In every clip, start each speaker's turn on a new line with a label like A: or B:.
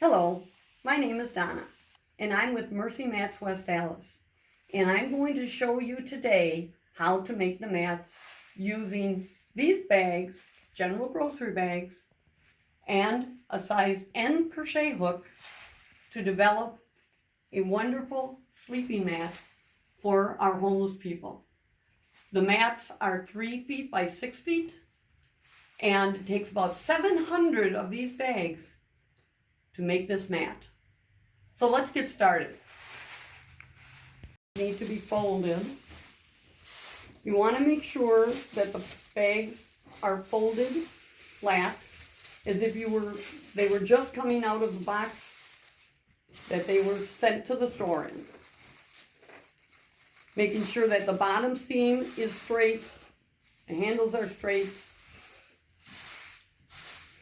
A: Hello, my name is Donna, and I'm with Mats West Allis, and I'm going to show you today how to make the mats using these bags, general grocery bags, and a size N crochet hook to develop a wonderful sleeping mat for our homeless people. The mats are 3 feet by 6 feet, and it takes about 700 of these bags to make this mat. So let's get started. They need to be folded. You want to make sure that the bags are folded flat, as if they were just coming out of the box that they were sent to the store in. Making sure that the bottom seam is straight, the handles are straight.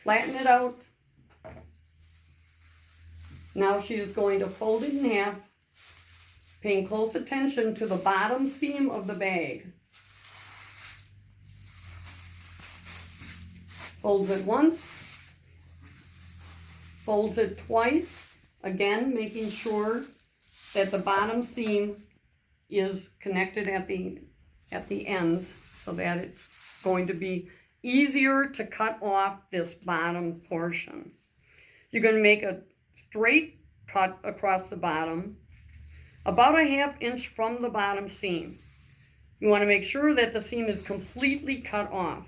A: Flatten it out. Now she is going to fold it in half, paying close attention to the bottom seam of the bag. Folds it once, folds it twice, again making sure that the bottom seam is connected at the end so that it's going to be easier to cut off this bottom portion. You're going to make a straight cut across the bottom, about a 1/2 inch from the bottom seam. You want to make sure that the seam is completely cut off.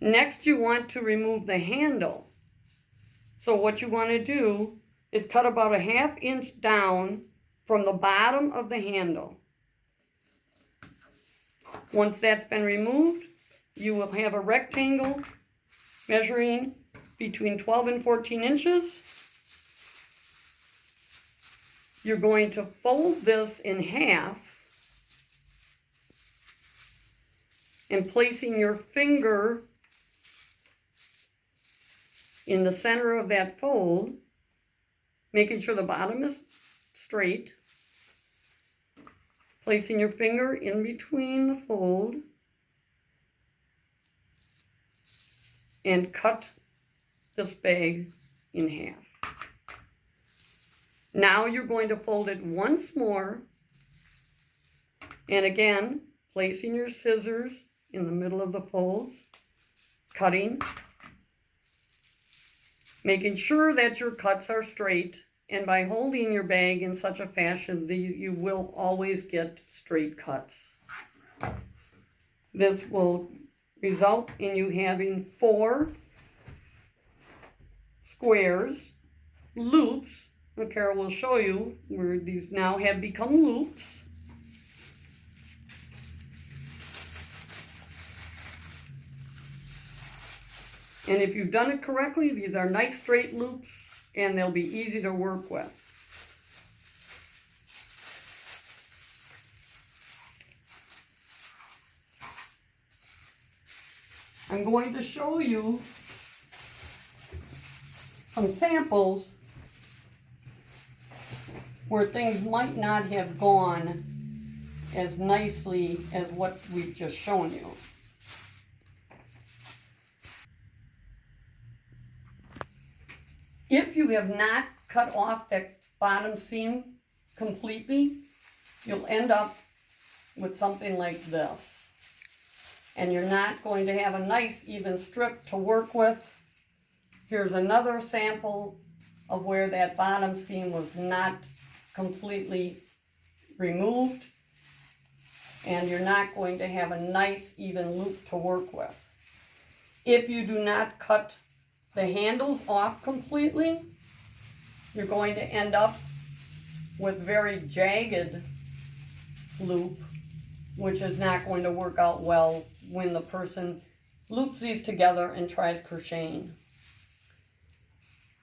A: Next, you want to remove the handle. So what you want to do is cut about a 1/2 inch down from the bottom of the handle. Once that's been removed, you will have a rectangle measuring between 12 and 14 inches. You're going to fold this in half and placing your finger in the center of that fold, making sure the bottom is straight. Placing your finger in between the fold and cut this bag in half. Now you're going to fold it once more, and again placing your scissors in the middle of the folds, cutting, making sure that your cuts are straight. And by holding your bag in such a fashion, you will always get straight cuts. This will result in you having 4 squares, loops. And Carol will show you where these now have become loops. And if you've done it correctly, these are nice straight loops, and they'll be easy to work with. I'm going to show you some samples where things might not have gone as nicely as what we've just shown you. If you have not cut off that bottom seam completely, you'll end up with something like this. And you're not going to have a nice even strip to work with. Here's another sample of where that bottom seam was not completely removed. And you're not going to have a nice even loop to work with. If you do not cut the handles off completely, you're going to end up with very jagged loop, which is not going to work out well when the person loops these together and tries crocheting.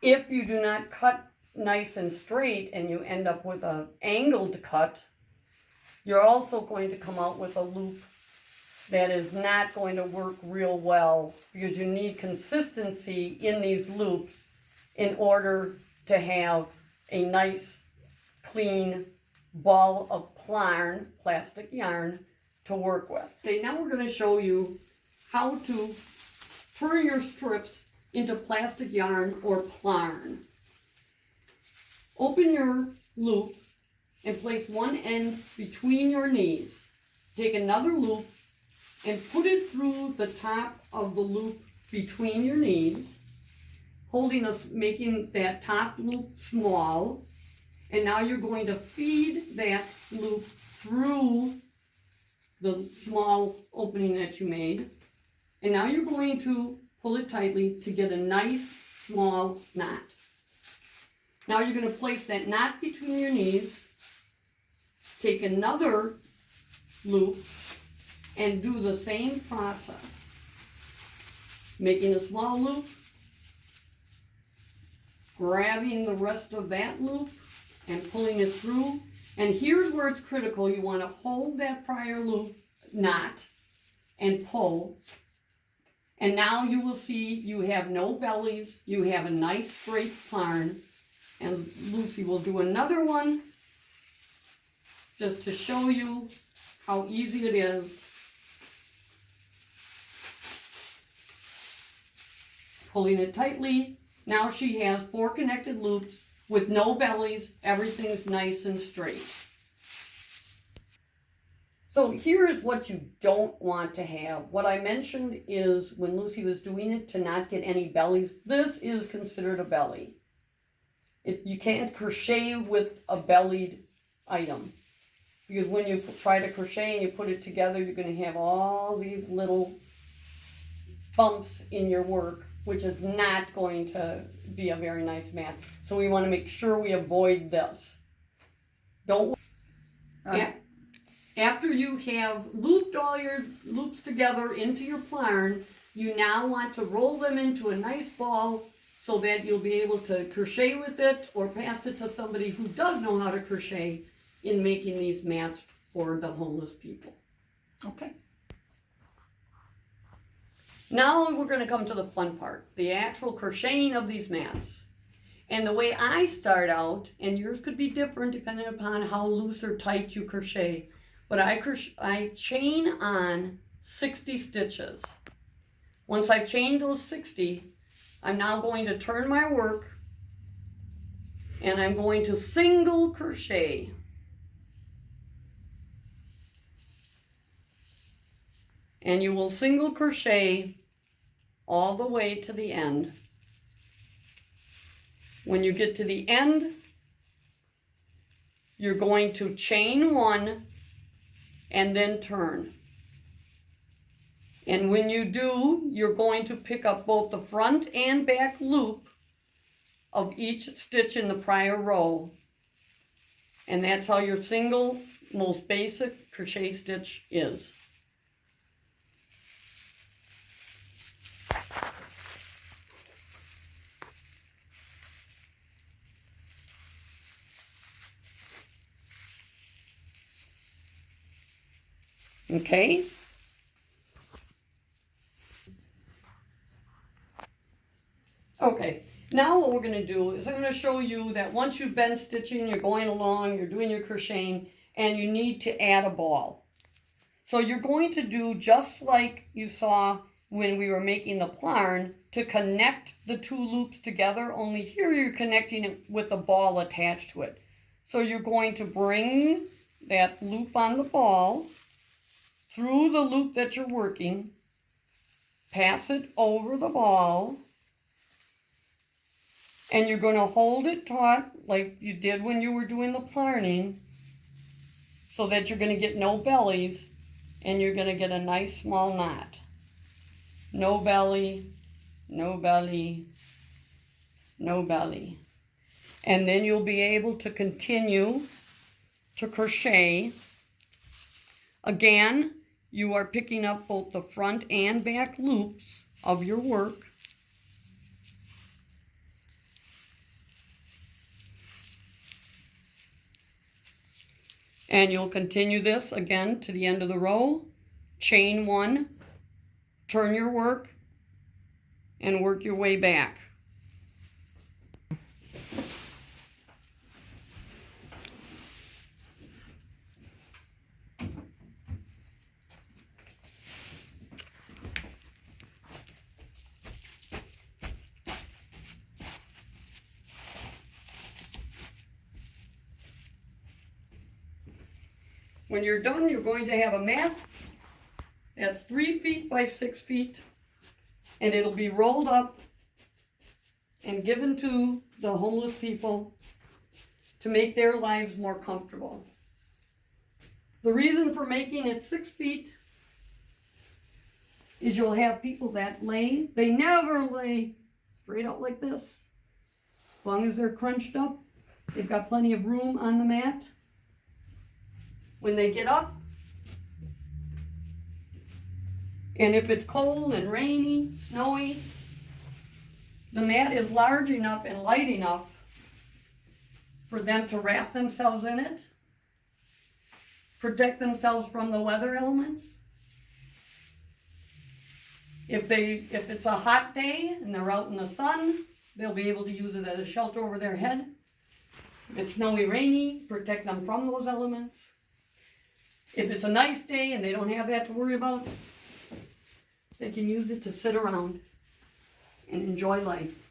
A: If you do not cut nice and straight and you end up with an angled cut, you're also going to come out with a loop that is not going to work real well, because you need consistency in these loops in order to have a nice, clean ball of plastic yarn to work with. Okay, now we're going to show you how to turn your strips into plastic yarn or plarn. Open your loop and place one end between your knees. Take another loop and put it through the top of the loop between your knees, making that top loop small. And now you're going to feed that loop through the small opening that you made. And now you're going to pull it tightly to get a nice small knot. Now you're going to place that knot between your knees, take another loop, and do the same process. Making a small loop, grabbing the rest of that loop, and pulling it through. And here's where it's critical. You want to hold that prior loop knot and pull. And now you will see you have no bellies. You have a nice straight plarn. And Lucy will do another one just to show you how easy it is. Pulling it tightly. Now she has 4 connected loops with no bellies. Everything's nice and straight. So here is what you don't want to have. What I mentioned is when Lucy was doing it to not get any bellies, this is considered a belly. You can't crochet with a bellied item, because when you try to crochet and you put it together, you're going to have all these little bumps in your work, which is not going to be a very nice mat. So we want to make sure we avoid this. After you have looped all your loops together into your plarn, you now want to roll them into a nice ball so that you'll be able to crochet with it or pass it to somebody who does know how to crochet in making these mats for the homeless people.
B: Okay.
A: Now we're going to come to the fun part, the actual crocheting of these mats. And the way I start out, and yours could be different depending upon how loose or tight you crochet, but I chain on 60 stitches. Once I've chained those 60, I'm now going to turn my work and I'm going to single crochet. And you will single crochet all the way to the end. When you get to the end, you're going to chain 1 and then turn. And when you do, you're going to pick up both the front and back loop of each stitch in the prior row. And that's how your single, most basic crochet stitch is. Okay. Okay, now what we're going to do is I'm going to show you that once you've been stitching, you're going along, you're doing your crocheting, and you need to add a ball. So you're going to do just like you saw when we were making the plarn to connect the 2 loops together, only here you're connecting it with a ball attached to it. So you're going to bring that loop on the ball through the loop that you're working, pass it over the ball, and you're going to hold it taut like you did when you were doing the plarning so that you're going to get no bellies and you're going to get a nice small knot. No belly, no belly, no belly. And then you'll be able to continue to crochet. Again, you are picking up both the front and back loops of your work. And you'll continue this again to the end of the row, chain 1, turn your work, and work your way back. When you're done, you're going to have a mat that's 3 feet by 6 feet, and it'll be rolled up and given to the homeless people to make their lives more comfortable. The reason for making it 6 feet is you'll have people that lay, they never lay straight out like this. As long as they're crunched up, they've got plenty of room on the mat. When they get up, and if it's cold and rainy, snowy, the mat is large enough and light enough for them to wrap themselves in it, protect themselves from the weather elements. If it's a hot day and they're out in the sun, they'll be able to use it as a shelter over their head. If it's snowy, rainy, protect them from those elements. If it's a nice day and they don't have that to worry about, they can use it to sit around and enjoy life.